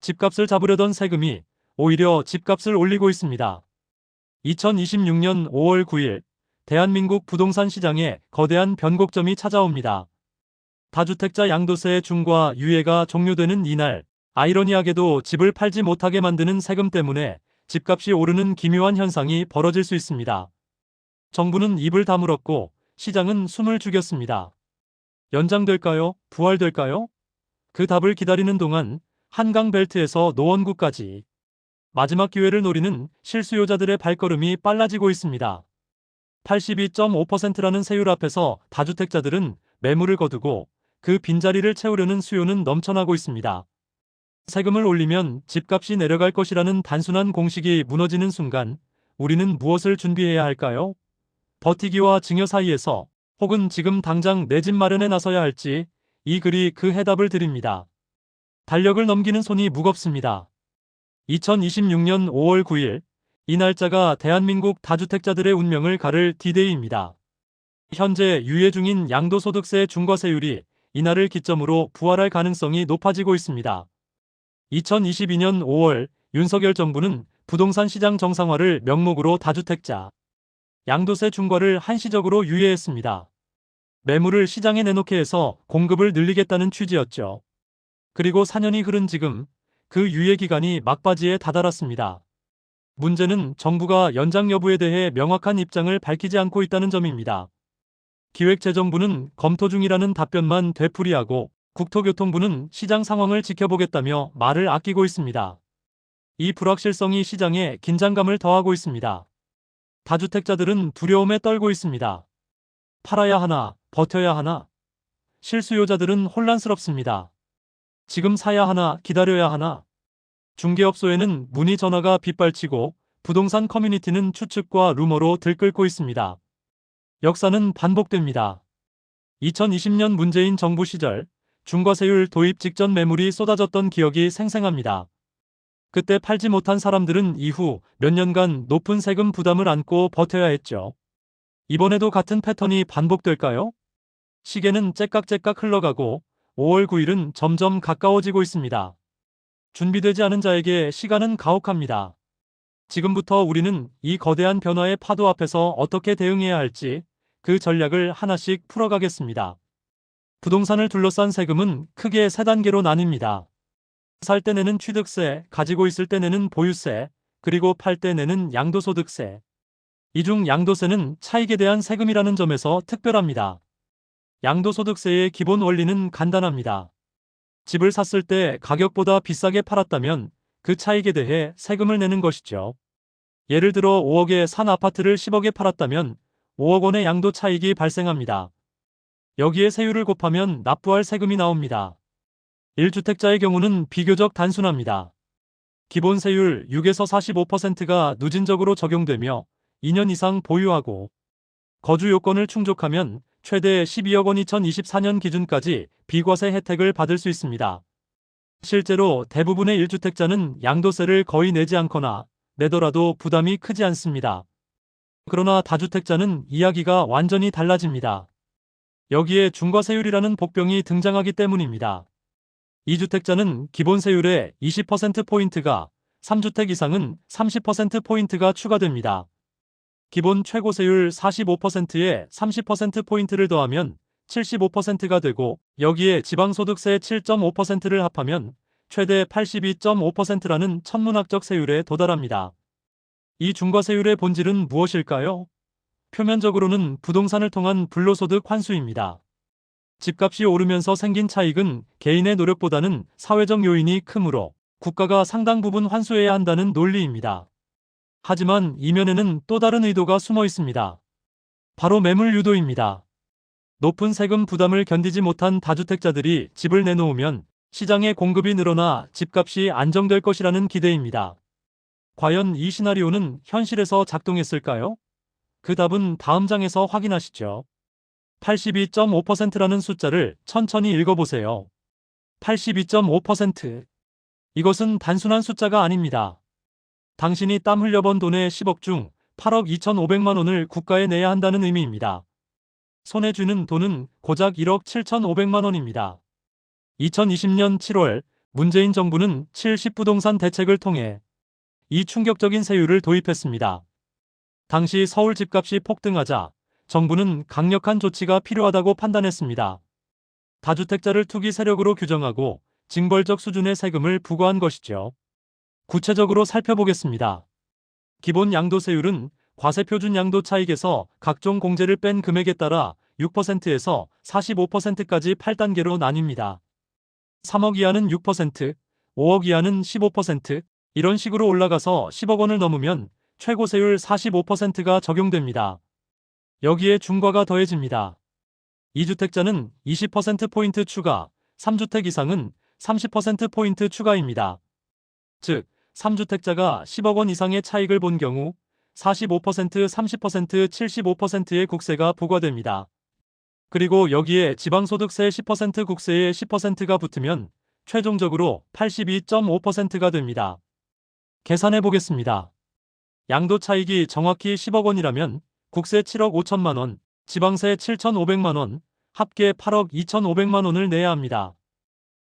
집값을 잡으려던 세금이 오히려 집값을 올리고 있습니다. 2026년 5월 9일 대한민국 부동산 시장에 거대한 변곡점이 찾아옵니다. 다주택자 양도세 중과 유예가 종료되는 이날, 아이러니하게도 집을 팔지 못하게 만드는 세금 때문에 집값이 오르는 기묘한 현상이 벌어질 수 있습니다. 정부는 입을 다물었고 시장은 숨을 죽였습니다. 연장될까요? 부활될까요? 그 답을 기다리는 동안 한강 벨트에서 노원구까지 마지막 기회를 노리는 실수요자들의 발걸음이 빨라지고 있습니다. 82.5%라는 세율 앞에서 다주택자들은 매물을 거두고 그 빈자리를 채우려는 수요는 넘쳐나고 있습니다. 세금을 올리면 집값이 내려갈 것이라는 단순한 공식이 무너지는 순간 우리는 무엇을 준비해야 할까요? 버티기와 증여 사이에서 혹은 지금 당장 내 집 마련에 나서야 할지 이 글이 그 해답을 드립니다. 달력을 넘기는 손이 무겁습니다. 2026년 5월 9일 이 날짜가 대한민국 다주택자들의 운명을 가를 D-Day입니다. 현재 유예 중인 양도소득세 중과세율이 이날을 기점으로 부활할 가능성이 높아지고 있습니다. 2022년 5월 윤석열 정부는 부동산 시장 정상화를 명목으로 다주택자 양도세 중과를 한시적으로 유예했습니다. 매물을 시장에 내놓게 해서 공급을 늘리겠다는 취지였죠. 그리고 4년이 흐른 지금 그 유예 기간이 막바지에 다다랐습니다. 문제는 정부가 연장 여부에 대해 명확한 입장을 밝히지 않고 있다는 점입니다. 기획재정부는 검토 중이라는 답변만 되풀이하고 국토교통부는 시장 상황을 지켜보겠다며 말을 아끼고 있습니다. 이 불확실성이 시장에 긴장감을 더하고 있습니다. 다주택자들은 두려움에 떨고 있습니다. 팔아야 하나, 버텨야 하나? 실수요자들은 혼란스럽습니다. 지금 사야 하나, 기다려야 하나? 중개업소에는 문의 전화가 빗발치고 부동산 커뮤니티는 추측과 루머로 들끓고 있습니다. 역사는 반복됩니다. 2020년 문재인 정부 시절 중과세율 도입 직전 매물이 쏟아졌던 기억이 생생합니다. 그때 팔지 못한 사람들은 이후 몇 년간 높은 세금 부담을 안고 버텨야 했죠. 이번에도 같은 패턴이 반복될까요? 시계는 째깍째깍 흘러가고 5월 9일은 점점 가까워지고 있습니다. 준비되지 않은 자에게 시간은 가혹합니다. 지금부터 우리는 이 거대한 변화의 파도 앞에서 어떻게 대응해야 할지 그 전략을 하나씩 풀어가겠습니다. 부동산을 둘러싼 세금은 크게 세 단계로 나뉩니다. 살 때 내는 취득세, 가지고 있을 때 내는 보유세, 그리고 팔 때 내는 양도소득세. 이 중 양도세는 차익에 대한 세금이라는 점에서 특별합니다. 양도소득세의 기본 원리는 간단합니다. 집을 샀을 때 가격보다 비싸게 팔았다면 그 차익에 대해 세금을 내는 것이죠. 예를 들어 5억에 산 아파트를 10억에 팔았다면 5억 원의 양도 차익이 발생합니다. 여기에 세율을 곱하면 납부할 세금이 나옵니다. 1주택자의 경우는 비교적 단순합니다. 기본 세율 6에서 45%가 누진적으로 적용되며 2년 이상 보유하고 거주 요건을 충족하면 최대 12억 원 2024년 기준까지 비과세 혜택을 받을 수 있습니다. 실제로 대부분의 1주택자는 양도세를 거의 내지 않거나 내더라도 부담이 크지 않습니다. 그러나 다주택자는 이야기가 완전히 달라집니다. 여기에 중과세율이라는 복병이 등장하기 때문입니다. 2주택자는 기본 세율의 20%포인트가, 3주택 이상은 30%포인트가 추가됩니다. 기본 최고세율 45%에 30%포인트를 더하면 75%가 되고 여기에 지방소득세 7.5%를 합하면 최대 82.5%라는 천문학적 세율에 도달합니다. 이 중과세율의 본질은 무엇일까요? 표면적으로는 부동산을 통한 불로소득 환수입니다. 집값이 오르면서 생긴 차익은 개인의 노력보다는 사회적 요인이 크므로 국가가 상당 부분 환수해야 한다는 논리입니다. 하지만 이면에는 또 다른 의도가 숨어 있습니다. 바로 매물 유도입니다. 높은 세금 부담을 견디지 못한 다주택자들이 집을 내놓으면 시장의 공급이 늘어나 집값이 안정될 것이라는 기대입니다. 과연 이 시나리오는 현실에서 작동했을까요? 그 답은 다음 장에서 확인하시죠. 82.5%라는 숫자를 천천히 읽어보세요. 82.5%. 이것은 단순한 숫자가 아닙니다. 당신이 땀 흘려번 돈의 10억 중 8억 2,500만 원을 국가에 내야 한다는 의미입니다. 손에 쥐는 돈은 고작 1억 7,500만 원입니다. 2020년 7월 문재인 정부는 70부동산 대책을 통해 이 충격적인 세율을 도입했습니다. 당시 서울 집값이 폭등하자 정부는 강력한 조치가 필요하다고 판단했습니다. 다주택자를 투기 세력으로 규정하고 징벌적 수준의 세금을 부과한 것이죠. 구체적으로 살펴보겠습니다. 기본 양도세율은 과세표준 양도 차익에서 각종 공제를 뺀 금액에 따라 6%에서 45%까지 8단계로 나뉩니다. 3억 이하는 6%, 5억 이하는 15%, 이런 식으로 올라가서 10억 원을 넘으면 최고세율 45%가 적용됩니다. 여기에 중과가 더해집니다. 2주택자는 20%포인트 추가, 3주택 이상은 30%포인트 추가입니다. 즉, 3주택자가 10억 원 이상의 차익을 본 경우 45%, 30%, 75%의 국세가 부과됩니다. 그리고 여기에 지방소득세 10% 국세의 10%가 붙으면 최종적으로 82.5%가 됩니다. 계산해 보겠습니다. 양도 차익이 정확히 10억 원이라면 국세 7억 5천만 원, 지방세 7,500만 원, 합계 8억 2,500만 원을 내야 합니다.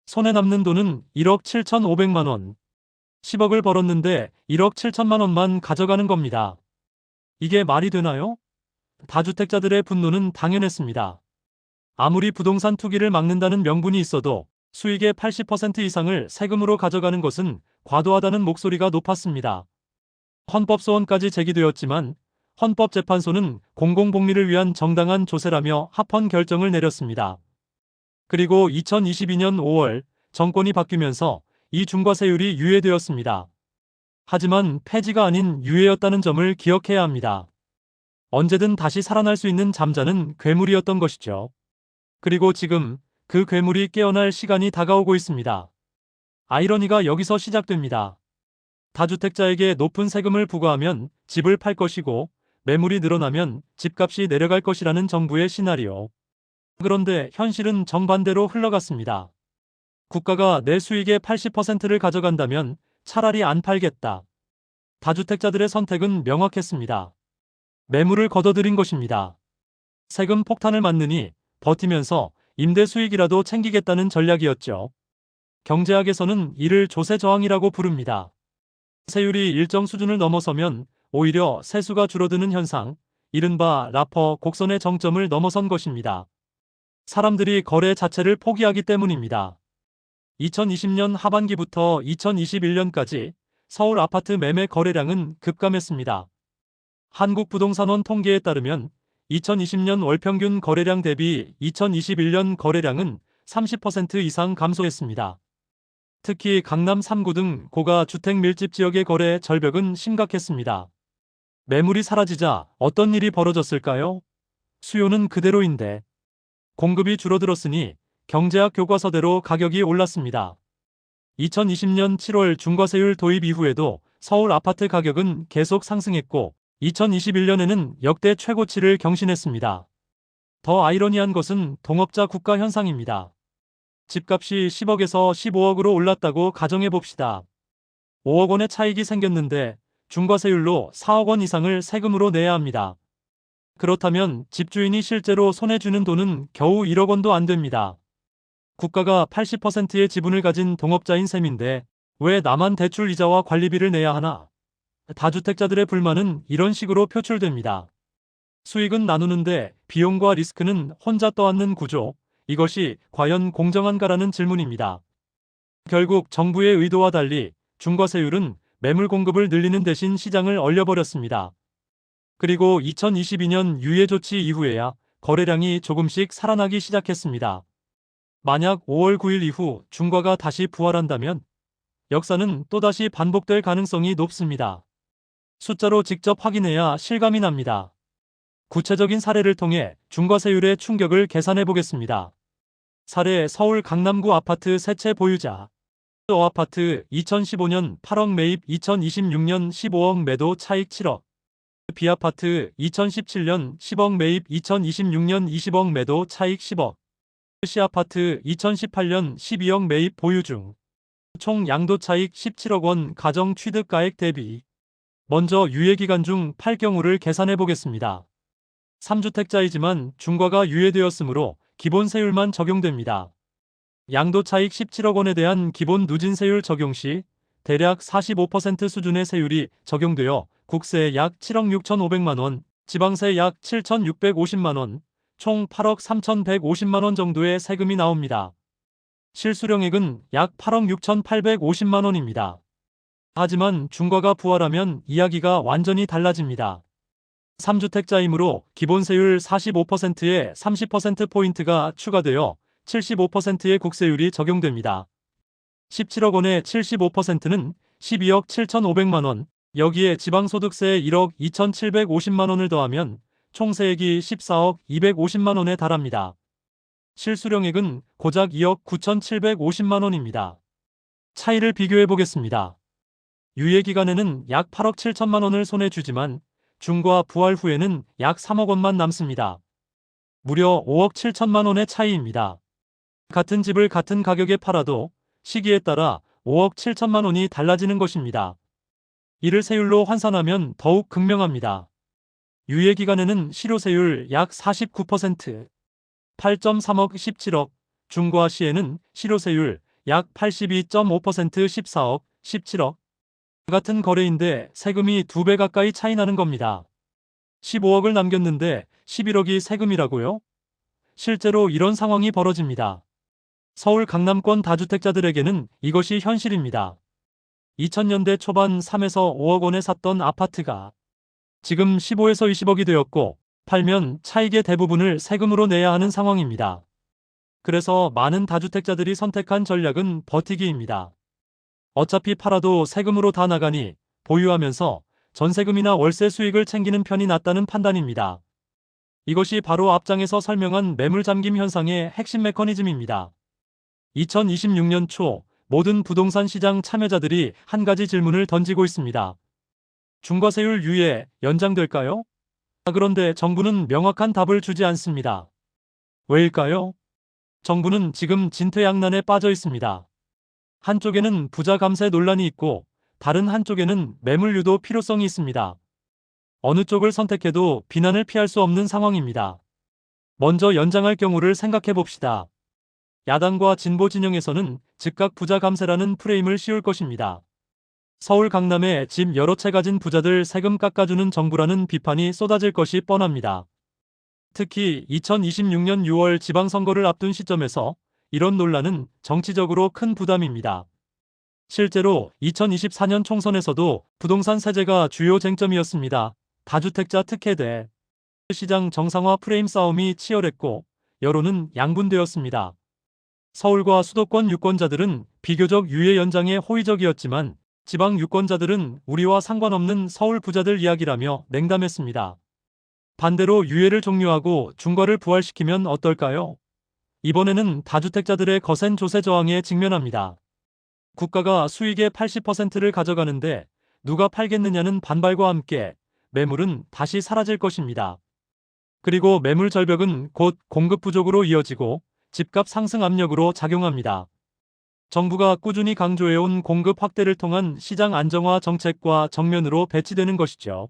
손에 남는 돈은 1억 7,500만 원. 10억을 벌었는데 1억 7천만 원만 가져가는 겁니다. 이게 말이 되나요? 다주택자들의 분노는 당연했습니다. 아무리 부동산 투기를 막는다는 명분이 있어도 수익의 80% 이상을 세금으로 가져가는 것은 과도하다는 목소리가 높았습니다. 헌법소원까지 제기되었지만 헌법재판소는 공공복리를 위한 정당한 조세라며 합헌 결정을 내렸습니다. 그리고 2022년 5월 정권이 바뀌면서 이 중과세율이 유예되었습니다. 하지만 폐지가 아닌 유예였다는 점을 기억해야 합니다. 언제든 다시 살아날 수 있는 잠자는 괴물이었던 것이죠. 그리고 지금 그 괴물이 깨어날 시간이 다가오고 있습니다. 아이러니가 여기서 시작됩니다. 다주택자에게 높은 세금을 부과하면 집을 팔 것이고 매물이 늘어나면 집값이 내려갈 것이라는 정부의 시나리오. 그런데 현실은 정반대로 흘러갔습니다. 국가가 내 수익의 80%를 가져간다면 차라리 안 팔겠다. 다주택자들의 선택은 명확했습니다. 매물을 걷어들인 것입니다. 세금 폭탄을 맞느니 버티면서 임대 수익이라도 챙기겠다는 전략이었죠. 경제학에서는 이를 조세 저항이라고 부릅니다. 세율이 일정 수준을 넘어서면 오히려 세수가 줄어드는 현상, 이른바 라퍼 곡선의 정점을 넘어선 것입니다. 사람들이 거래 자체를 포기하기 때문입니다. 2020년 하반기부터 2021년까지 서울 아파트 매매 거래량은 급감했습니다. 한국부동산원 통계에 따르면 2020년 월평균 거래량 대비 2021년 거래량은 30% 이상 감소했습니다. 특히 강남 3구 등 고가 주택 밀집 지역의 거래 절벽은 심각했습니다. 매물이 사라지자 어떤 일이 벌어졌을까요? 수요는 그대로인데 공급이 줄어들었으니 경제학 교과서대로 가격이 올랐습니다. 2020년 7월 중과세율 도입 이후에도 서울 아파트 가격은 계속 상승했고 2021년에는 역대 최고치를 경신했습니다. 더 아이러니한 것은 동업자 국가 현상입니다. 집값이 10억에서 15억으로 올랐다고 가정해 봅시다. 5억 원의 차익이 생겼는데 중과세율로 4억 원 이상을 세금으로 내야 합니다. 그렇다면 집주인이 실제로 손에 쥐는 돈은 겨우 1억 원도 안 됩니다. 국가가 80%의 지분을 가진 동업자인 셈인데 왜 나만 대출 이자와 관리비를 내야 하나? 다주택자들의 불만은 이런 식으로 표출됩니다. 수익은 나누는데 비용과 리스크는 혼자 떠안는 구조, 이것이 과연 공정한가라는 질문입니다. 결국 정부의 의도와 달리 중과세율은 매물 공급을 늘리는 대신 시장을 얼려버렸습니다. 그리고 2022년 유예 조치 이후에야 거래량이 조금씩 살아나기 시작했습니다. 만약 5월 9일 이후 중과가 다시 부활한다면 역사는 또다시 반복될 가능성이 높습니다. 숫자로 직접 확인해야 실감이 납니다. 구체적인 사례를 통해 중과세율의 충격을 계산해 보겠습니다. 사례 서울 강남구 아파트 세 채 보유자. A아파트 2015년 8억 매입 2026년 15억 매도 차익 7억. B아파트 2017년 10억 매입 2026년 20억 매도 차익 10억. C아파트 2018년 12억 매입 보유 중. 총 양도 차익 17억 원 가정 취득가액 대비. 먼저 유예기간 중 8경우를 계산해 보겠습니다. 3주택자이지만 중과가 유예되었으므로 기본 세율만 적용됩니다. 양도차익 17억 원에 대한 기본 누진세율 적용 시 대략 45% 수준의 세율이 적용되어 국세 약 7억 6,500만 원, 지방세 약 7,650만 원, 총 8억 3,150만 원 정도의 세금이 나옵니다. 실수령액은 약 8억 6,850만 원입니다. 하지만 중과가 부활하면 이야기가 완전히 달라집니다. 3주택자이므로 기본세율 45%에 30%포인트가 추가되어 75%의 국세율이 적용됩니다. 17억 원의 75%는 12억 7,500만 원, 여기에 지방소득세 1억 2,750만 원을 더하면 총 세액이 14억 250만 원에 달합니다. 실수령액은 고작 2억 9,750만 원입니다. 차이를 비교해 보겠습니다. 유예기간에는 약 8억 7천만 원을 손에 쥐지만 중과 부활 후에는 약 3억 원만 남습니다. 무려 5억 7천만 원의 차이입니다. 같은 집을 같은 가격에 팔아도 시기에 따라 5억 7천만 원이 달라지는 것입니다. 이를 세율로 환산하면 더욱 극명합니다. 유예기간에는 실효세율 약 49%, 8.3억 17억, 중과 시에는 실효세율 약 82.5% 14억 17억. 같은 거래인데 세금이 2배 가까이 차이 나는 겁니다. 15억을 남겼는데 11억이 세금이라고요? 실제로 이런 상황이 벌어집니다. 서울 강남권 다주택자들에게는 이것이 현실입니다. 2000년대 초반 3에서 5억 원에 샀던 아파트가 지금 15에서 20억이 되었고 팔면 차익의 대부분을 세금으로 내야 하는 상황입니다. 그래서 많은 다주택자들이 선택한 전략은 버티기입니다. 어차피 팔아도 세금으로 다 나가니 보유하면서 전세금이나 월세 수익을 챙기는 편이 낫다는 판단입니다. 이것이 바로 앞장에서 설명한 매물잠김 현상의 핵심 메커니즘입니다. 2026년 초 모든 부동산 시장 참여자들이 한 가지 질문을 던지고 있습니다. 중과세율 유예 연장될까요? 그런데 정부는 명확한 답을 주지 않습니다. 왜일까요? 정부는 지금 진퇴양난에 빠져 있습니다. 한쪽에는 부자 감세 논란이 있고 다른 한쪽에는 매물 유도 필요성이 있습니다. 어느 쪽을 선택해도 비난을 피할 수 없는 상황입니다. 먼저 연장할 경우를 생각해 봅시다. 야당과 진보 진영에서는 즉각 부자 감세라는 프레임을 씌울 것입니다. 서울 강남에 집 여러 채 가진 부자들 세금 깎아주는 정부라는 비판이 쏟아질 것이 뻔합니다. 특히 2026년 6월 지방선거를 앞둔 시점에서 이런 논란은 정치적으로 큰 부담입니다. 실제로 2024년 총선에서도 부동산 세제가 주요 쟁점이었습니다. 다주택자 특혜대 시장 정상화 프레임 싸움이 치열했고 여론은 양분되었습니다. 서울과 수도권 유권자들은 비교적 유예 연장에 호의적이었지만 지방 유권자들은 우리와 상관없는 서울 부자들 이야기라며 냉담했습니다. 반대로 유예를 종료하고 중과를 부활시키면 어떨까요? 이번에는 다주택자들의 거센 조세 저항에 직면합니다. 국가가 수익의 80%를 가져가는데 누가 팔겠느냐는 반발과 함께 매물은 다시 사라질 것입니다. 그리고 매물 절벽은 곧 공급 부족으로 이어지고 집값 상승 압력으로 작용합니다. 정부가 꾸준히 강조해온 공급 확대를 통한 시장 안정화 정책과 정면으로 배치되는 것이죠.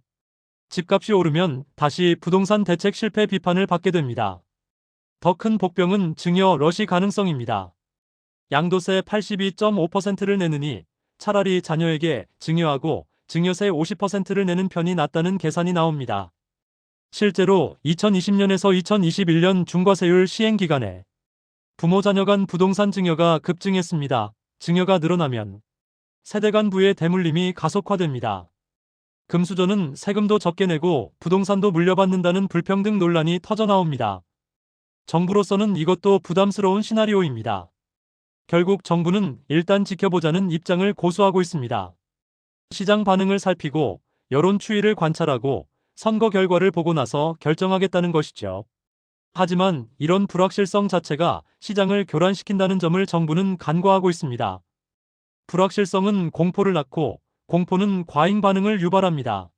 집값이 오르면 다시 부동산 대책 실패 비판을 받게 됩니다. 더 큰 복병은 증여 러시 가능성입니다. 양도세 82.5%를 내느니 차라리 자녀에게 증여하고 증여세 50%를 내는 편이 낫다는 계산이 나옵니다. 실제로 2020년에서 2021년 중과세율 시행 기간에 부모 자녀 간 부동산 증여가 급증했습니다. 증여가 늘어나면 세대 간 부의 대물림이 가속화됩니다. 금수저는 세금도 적게 내고 부동산도 물려받는다는 불평등 논란이 터져나옵니다. 정부로서는 이것도 부담스러운 시나리오입니다. 결국 정부는 일단 지켜보자는 입장을 고수하고 있습니다. 시장 반응을 살피고 여론 추이를 관찰하고 선거 결과를 보고 나서 결정하겠다는 것이죠. 하지만 이런 불확실성 자체가 시장을 교란시킨다는 점을 정부는 간과하고 있습니다. 불확실성은 공포를 낳고 공포는 과잉 반응을 유발합니다.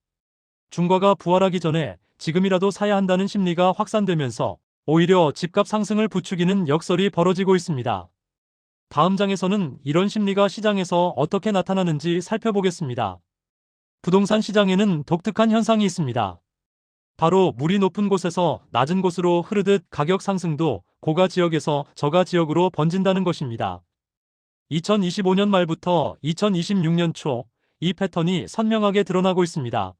중과가 부활하기 전에 지금이라도 사야 한다는 심리가 확산되면서 오히려 집값 상승을 부추기는 역설이 벌어지고 있습니다. 다음 장에서는 이런 심리가 시장에서 어떻게 나타나는지 살펴보겠습니다. 부동산 시장에는 독특한 현상이 있습니다. 바로 물이 높은 곳에서 낮은 곳으로 흐르듯 가격 상승도 고가 지역에서 저가 지역으로 번진다는 것입니다. 2025년 말부터 2026년 초 이 패턴이 선명하게 드러나고 있습니다.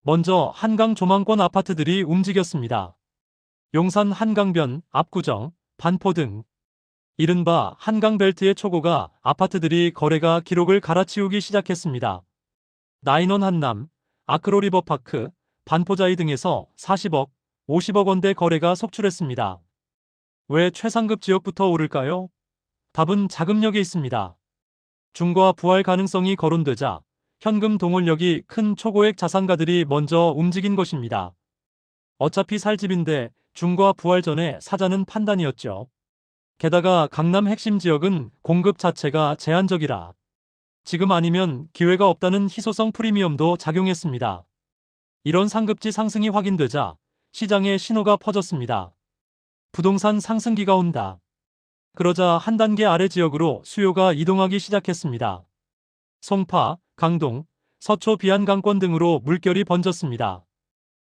먼저 한강 조망권 아파트들이 움직였습니다. 용산 한강변, 압구정, 반포 등 이른바 한강벨트의 초고가 아파트들이 거래가 기록을 갈아치우기 시작했습니다. 나인원 한남, 아크로리버파크, 반포자이 등에서 40억, 50억 원대 거래가 속출했습니다. 왜 최상급 지역부터 오를까요? 답은 자금력에 있습니다. 중과 부활 가능성이 거론되자 현금 동원력이 큰 초고액 자산가들이 먼저 움직인 것입니다. 어차피 살 집인데 중과 부활 전에 사자는 판단이었죠. 게다가 강남 핵심 지역은 공급 자체가 제한적이라 지금 아니면 기회가 없다는 희소성 프리미엄도 작용했습니다. 이런 상급지 상승이 확인되자 시장에 신호가 퍼졌습니다. 부동산 상승기가 온다. 그러자 한 단계 아래 지역으로 수요가 이동하기 시작했습니다. 송파, 강동, 서초 비안강권 등으로 물결이 번졌습니다.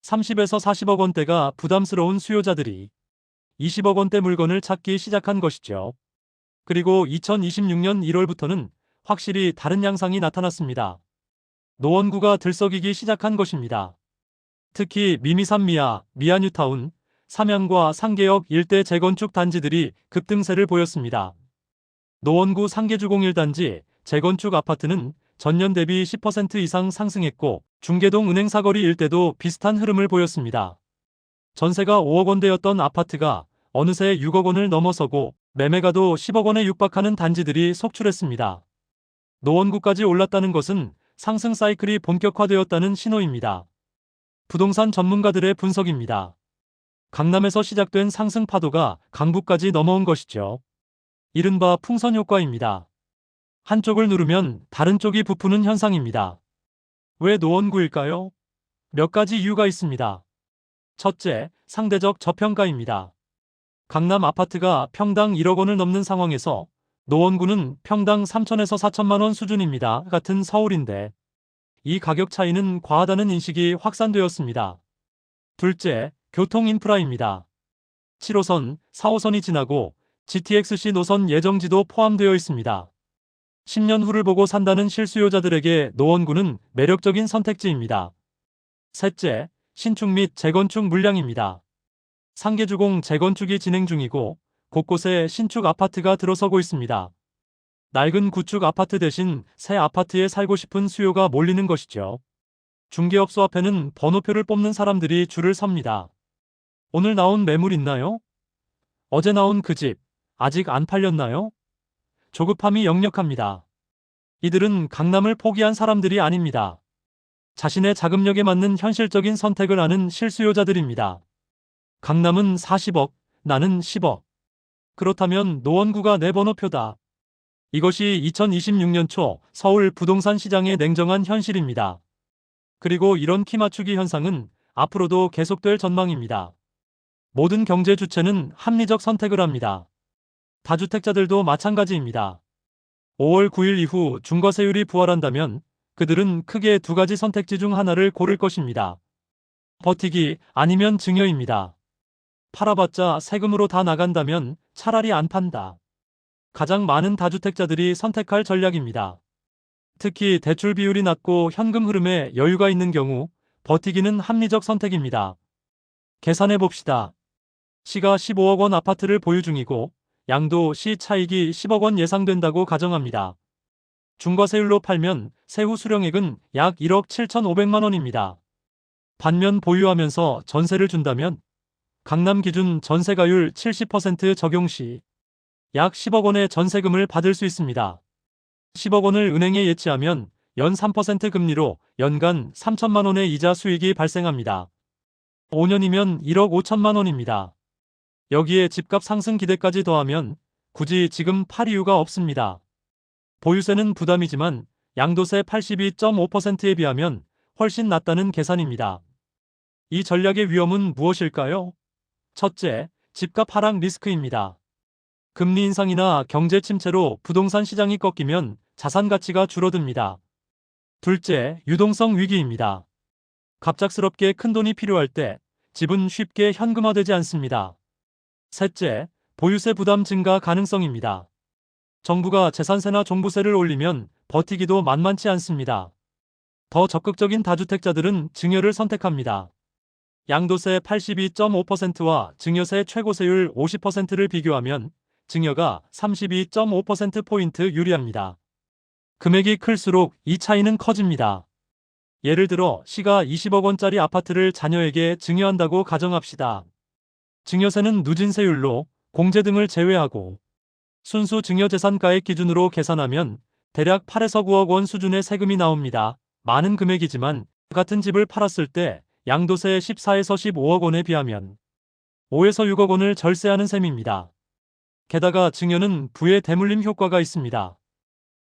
30에서 40억 원대가 부담스러운 수요자들이 20억 원대 물건을 찾기 시작한 것이죠. 그리고 2026년 1월부터는 확실히 다른 양상이 나타났습니다. 노원구가 들썩이기 시작한 것입니다. 특히 미미삼미아, 미아뉴타운, 삼양과 상계역 일대 재건축 단지들이 급등세를 보였습니다. 노원구 상계주공 1단지 재건축 아파트는 전년 대비 10% 이상 상승했고 중계동 은행 사거리 일대도 비슷한 흐름을 보였습니다. 전세가 5억 원대였던 아파트가 어느새 6억 원을 넘어서고 매매가도 10억 원에 육박하는 단지들이 속출했습니다. 노원구까지 올랐다는 것은 상승 사이클이 본격화되었다는 신호입니다. 부동산 전문가들의 분석입니다. 강남에서 시작된 상승 파도가 강북까지 넘어온 것이죠. 이른바 풍선 효과입니다. 한쪽을 누르면 다른 쪽이 부푸는 현상입니다. 왜 노원구일까요? 몇 가지 이유가 있습니다. 첫째, 상대적 저평가입니다. 강남 아파트가 평당 1억 원을 넘는 상황에서 노원구는 평당 3천에서 4천만 원 수준입니다. 같은 서울인데 이 가격 차이는 과하다는 인식이 확산되었습니다. 둘째, 교통 인프라입니다. 7호선, 4호선이 지나고 GTX-C 노선 예정지도 포함되어 있습니다. 10년 후를 보고 산다는 실수요자들에게 노원구는 매력적인 선택지입니다. 셋째, 신축 및 재건축 물량입니다. 상계주공 재건축이 진행 중이고 곳곳에 신축 아파트가 들어서고 있습니다. 낡은 구축 아파트 대신 새 아파트에 살고 싶은 수요가 몰리는 것이죠. 중개업소 앞에는 번호표를 뽑는 사람들이 줄을 섭니다. 오늘 나온 매물 있나요? 어제 나온 그 집 아직 안 팔렸나요? 조급함이 역력합니다. 이들은 강남을 포기한 사람들이 아닙니다. 자신의 자금력에 맞는 현실적인 선택을 하는 실수요자들입니다. 강남은 40억, 나는 10억. 그렇다면 노원구가 내 번호표다. 이것이 2026년 초 서울 부동산 시장의 냉정한 현실입니다. 그리고 이런 키 맞추기 현상은 앞으로도 계속될 전망입니다. 모든 경제 주체는 합리적 선택을 합니다. 다주택자들도 마찬가지입니다. 5월 9일 이후 중과세율이 부활한다면 그들은 크게 두 가지 선택지 중 하나를 고를 것입니다. 버티기 아니면 증여입니다. 팔아봤자 세금으로 다 나간다면 차라리 안 판다. 가장 많은 다주택자들이 선택할 전략입니다. 특히 대출 비율이 낮고 현금 흐름에 여유가 있는 경우 버티기는 합리적 선택입니다. 계산해 봅시다. 시가 15억 원 아파트를 보유 중이고 양도 시 차익이 10억 원 예상된다고 가정합니다. 중과세율로 팔면 세후 수령액은 약 1억 7,500만 원입니다. 반면 보유하면서 전세를 준다면 강남 기준 전세가율 70% 적용 시 약 10억 원의 전세금을 받을 수 있습니다. 10억 원을 은행에 예치하면 연 3% 금리로 연간 3천만 원의 이자 수익이 발생합니다. 5년이면 1억 5천만 원입니다. 여기에 집값 상승 기대까지 더하면 굳이 지금 팔 이유가 없습니다. 보유세는 부담이지만 양도세 82.5%에 비하면 훨씬 낮다는 계산입니다. 이 전략의 위험은 무엇일까요? 첫째, 집값 하락 리스크입니다. 금리 인상이나 경제 침체로 부동산 시장이 꺾이면 자산 가치가 줄어듭니다. 둘째, 유동성 위기입니다. 갑작스럽게 큰돈이 필요할 때 집은 쉽게 현금화되지 않습니다. 셋째, 보유세 부담 증가 가능성입니다. 정부가 재산세나 종부세를 올리면 버티기도 만만치 않습니다. 더 적극적인 다주택자들은 증여를 선택합니다. 양도세 82.5%와 증여세 최고세율 50%를 비교하면 증여가 32.5%포인트 유리합니다. 금액이 클수록 이 차이는 커집니다. 예를 들어 시가 20억 원짜리 아파트를 자녀에게 증여한다고 가정합시다. 증여세는 누진세율로 공제 등을 제외하고 순수 증여재산가액 기준으로 계산하면 대략 8에서 9억 원 수준의 세금이 나옵니다. 많은 금액이지만 같은 집을 팔았을 때 양도세 14에서 15억 원에 비하면 5에서 6억 원을 절세하는 셈입니다. 게다가 증여는 부의 대물림 효과가 있습니다.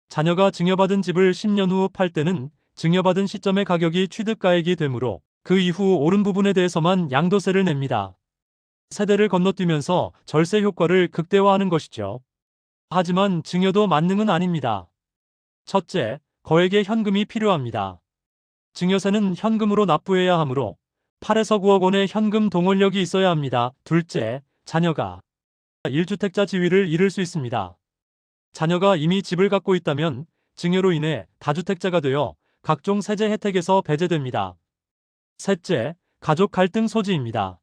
자녀가 증여받은 집을 10년 후 팔 때는 증여받은 시점의 가격이 취득가액이 되므로 그 이후 오른 부분에 대해서만 양도세를 냅니다. 세대를 건너뛰면서 절세 효과를 극대화하는 것이죠. 하지만 증여도 만능은 아닙니다. 첫째, 거액의 현금이 필요합니다. 증여세는 현금으로 납부해야 하므로 8에서 9억 원의 현금 동원력이 있어야 합니다. 둘째, 자녀가 1주택자 지위를 잃을 수 있습니다. 자녀가 이미 집을 갖고 있다면 증여로 인해 다주택자가 되어 각종 세제 혜택에서 배제됩니다. 셋째, 가족 갈등 소지입니다.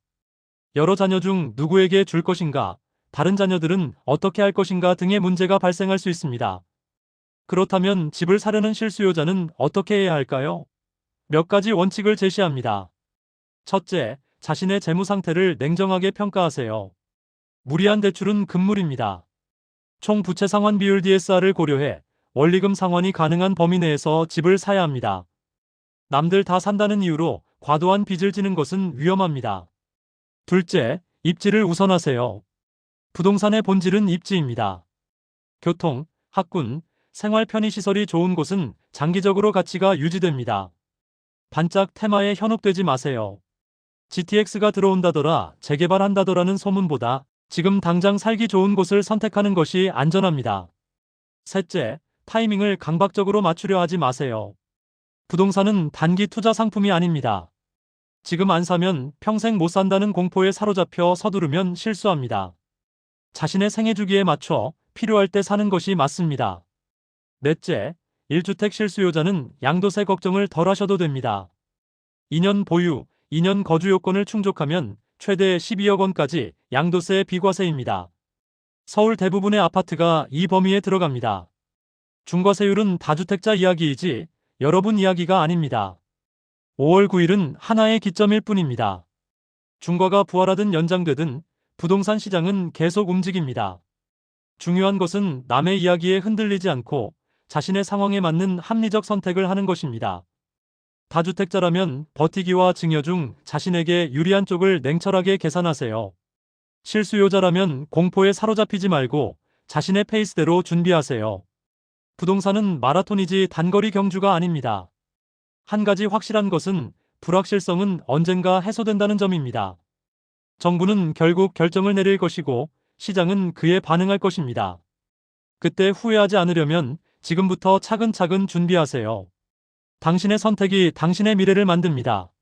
여러 자녀 중 누구에게 줄 것인가, 다른 자녀들은 어떻게 할 것인가 등의 문제가 발생할 수 있습니다. 그렇다면 집을 사려는 실수요자는 어떻게 해야 할까요? 몇 가지 원칙을 제시합니다. 첫째, 자신의 재무 상태를 냉정하게 평가하세요. 무리한 대출은 금물입니다. 총 부채 상환 비율 DSR을 고려해 원리금 상환이 가능한 범위 내에서 집을 사야 합니다. 남들 다 산다는 이유로 과도한 빚을 지는 것은 위험합니다. 둘째, 입지를 우선하세요. 부동산의 본질은 입지입니다. 교통, 학군, 생활 편의시설이 좋은 곳은 장기적으로 가치가 유지됩니다. 반짝 테마에 현혹되지 마세요. GTX가 들어온다더라, 재개발한다더라는 소문보다 지금 당장 살기 좋은 곳을 선택하는 것이 안전합니다. 셋째, 타이밍을 강박적으로 맞추려 하지 마세요. 부동산은 단기 투자 상품이 아닙니다. 지금 안 사면 평생 못 산다는 공포에 사로잡혀 서두르면 실수합니다. 자신의 생애 주기에 맞춰 필요할 때 사는 것이 맞습니다. 넷째, 1주택 실수요자는 양도세 걱정을 덜 하셔도 됩니다. 2년 보유, 2년 거주 요건을 충족하면 최대 12억 원까지 양도세 비과세입니다. 서울 대부분의 아파트가 이 범위에 들어갑니다. 중과세율은 다주택자 이야기이지 여러분 이야기가 아닙니다. 5월 9일은 하나의 기점일 뿐입니다. 중과가 부활하든 연장되든 부동산 시장은 계속 움직입니다. 중요한 것은 남의 이야기에 흔들리지 않고 자신의 상황에 맞는 합리적 선택을 하는 것입니다. 다주택자라면 버티기와 증여 중 자신에게 유리한 쪽을 냉철하게 계산하세요. 실수요자라면 공포에 사로잡히지 말고 자신의 페이스대로 준비하세요. 부동산은 마라톤이지 단거리 경주가 아닙니다. 한 가지 확실한 것은 불확실성은 언젠가 해소된다는 점입니다. 정부는 결국 결정을 내릴 것이고 시장은 그에 반응할 것입니다. 그때 후회하지 않으려면 지금부터 차근차근 준비하세요. 당신의 선택이 당신의 미래를 만듭니다.